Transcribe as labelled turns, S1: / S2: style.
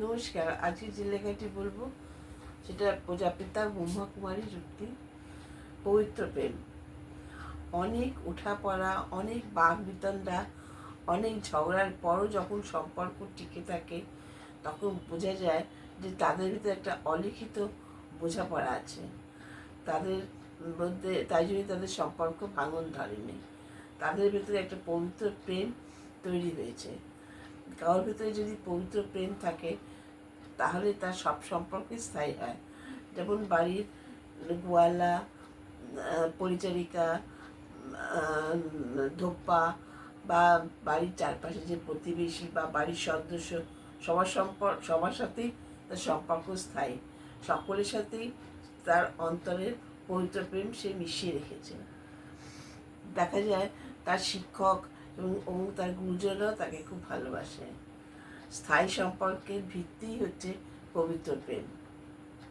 S1: নমস্কার। আজকে যে লেখাটি বলবো সেটা প্রজাপিতা ব্রহ্মকুমারী যুক্তি। পবিত্র প্রেম। অনেক ওঠাপড়া, অনেক বাঘ বিতণ্ডা, অনেক ঝগড়ার পরও যখন সম্পর্ক টিকে থাকে তখন বোঝা যায় যে তাদের ভিতরে একটা অলিখিত বোঝাপড়া আছে। তাদের মধ্যে তাই জন্য তাদের সম্পর্ক ভাঙন ধরেনি। তাদের ভিতরে একটা পবিত্র প্রেম তৈরি হয়েছে। কারোর ভিতরে যদি পবিত্র প্রেম থাকে তাহলে তার সব সম্পর্কই স্থায়ী হয়। যেমন বাড়ির গোয়ালা, পরিচারিকা, ধোপ্পা বা বাড়ির চারপাশে যে প্রতিবেশী বা বাড়ির সদস্য, সবার সাথেই তার সম্পর্ক স্থায়ী। সকলের সাথেই তার অন্তরের পবিত্র প্রেম সে মিশিয়ে রেখেছে। দেখা যায় তার শিক্ষক এবং তার গুরুজনরাও তাকে খুব ভালোবাসে। স্থায়ী সম্পর্কের ভিত্তিই হচ্ছে পবিত্র প্রেম।